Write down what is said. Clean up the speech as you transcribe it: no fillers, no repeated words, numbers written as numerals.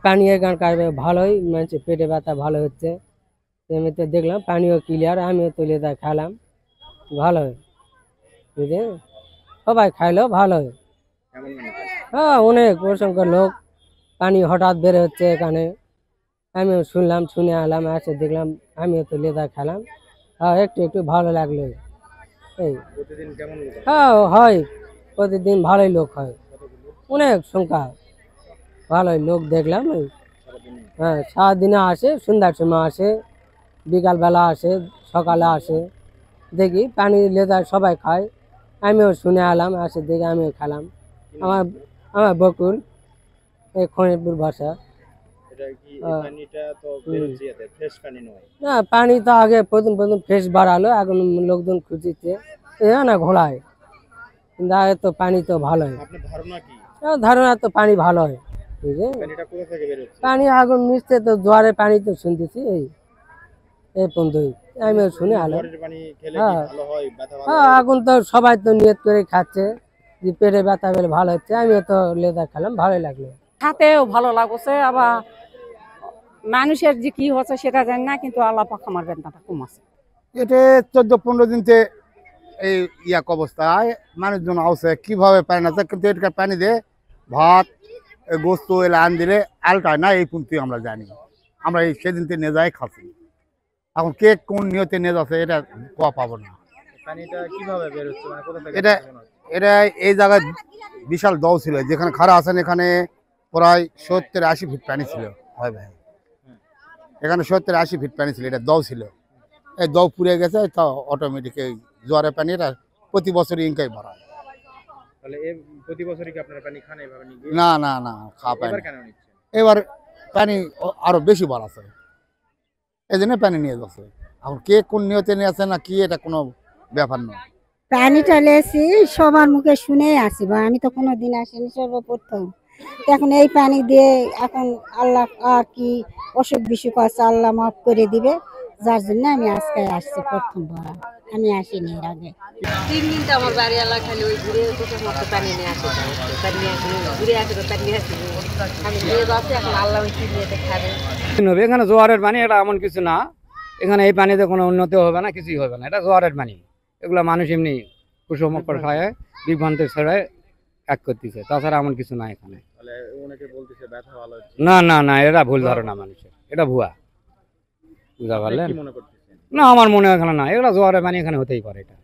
পানি এখানকার ভালোই মানে পেটে ব্যথা ভালো হচ্ছে। এমনিতে দেখলাম পানিও ক্লিয়ার, আমিও তুলে তা খেলাম, ভালো হয় বুঝলি, সবাই খাইলো ভালো হয়। হ্যাঁ অনেক অসংখ্য লোক, পানি হঠাৎ বের হচ্ছে এখানে, আমিও শুনলাম, শুনে আলাম, এসে দেখলাম, আমিও তো লেদা খেলাম। হ্যাঁ একটু একটু ভালো লাগলো এই। হ্যাঁ হয়, প্রতিদিন ভালোই লোক হয়, অনেক সংখ্যা, ভালোই লোক দেখলাম এই। হ্যাঁ সারাদিনে আসে, সন্ধ্যার সময় আসে, বিকালবেলা আসে, সকালে আসে, দেখি পানি লেদা সবাই খায়, আমিও শুনে আলাম, আসে দেখে আমিও খেলাম। আমার আমার বকুল, এই খনিপুর ভাষা। না পানি তো আগে প্রথম প্রথম ফ্রেশ বাড়ালো, এখন লোকজন খুঁজিতে না ঘোলায়, কিন্তু আগে তো পানি তো ভালো হয়। ধারণা তো পানি ভালো হয়, বুঝলি, পানি আগুন মিশতে তো জোয়ারে পানি তো শুনতেছি এই পর্যন্তই, আমিও শুনে আলো। হ্যাঁ হ্যাঁ আগুন তো সবাই তো নিয়ত করে খাচ্ছে যে পেটে ব্যথা পেলে ভালো হচ্ছে, আমিও তো লেদা খেলাম, ভালোই লাগলো। হাতেও ভালো লাগছে, আবার মানুষের যে কি হচ্ছে সেটা জানি না, কিন্তু আল্লাহ পাক আমার বেদনাটা কমাছে। এটা 14-15 দিনতে এই ইয়াক অবস্থায় মানুষজন আসে কিভাবে পানি না, কিন্তু এটার পানি দিয়ে ভাত গোস্ত এলা আন দিলে আলটায় না, এই পুঁতি আমরা জানি, আমরা এই সেদিনতে নিয়ে যাই খাচ্ছি। এখন কে কোন নিয়তে নিয়ে যাচ্ছে এটা কোয়া পাবো না। এটা এটা এই জায়গায় বিশাল দৌ ছিল, যেখানে খাড়া আছেন এখানে প্রায় 70-80 ফিট পানি ছিল। হয় ভাই, এখানে 70-80 ফিট পানি ছিল, এটা দৌ ছিল, এই দৌ পুড়ে গেছে, তো অটোমেটিক এই জোয়ারের পানি এটা প্রতি বছরই ইনকাই বাড়ায়। না না না খাওয়া পানি এবার পানি আরো বেশি বাড়াচ্ছে, এই জন্য পানি নিয়ে যাচ্ছে। এখন কে কোন নিয়তে নিয়ে আসে না কি, এটা কোনো ব্যাপার নয়। পানিটা লেছি সবার মুখে শুনেই আসি, বা আমি তো কোনোদিন আসিনি, সর্বপ্রথম। এখন এই পানি দিয়ে এখন আল্লাহ আর কি অসুখ বিসুখ আছে আল্লাহ মাফ করে দিবে, যার জন্য আমি আজকে আসছি প্রথমবার, আমি আসিনি এর আগে। 3 দিন তো আমার বাড়ি এলাকা খালি ওই ঘুরে দুটো মতো পানি নিয়ে আসে, পানি নিয়ে আসে, ঘুরে আসে, পানি নিয়ে আসে, আমি নিয়ে যাচ্ছি, এখন আল্লাহ ওই কি নিয়ে খাবে। এখানে জোয়ারের পানি, এটা এমন কিছু না, এখানে এই পানিতে কোনো উন্নতি হবে না, কিছুই হবে না, এটা জোয়ারের পানি, এগুলো মানুষ এমনি কুসংস্কার খায় বিভ্রান্তি ছড়ায় এক করতেছে, তাছাড়া এমন কিছু না এখানে। না না না, এটা ভুল ধারণা মানুষের, এটা ভুয়া, বুঝা পারলেন না, আমার মনে হয় এখানে না, এগুলো জোয়ারের পানি এখানে হতেই পারে এটা।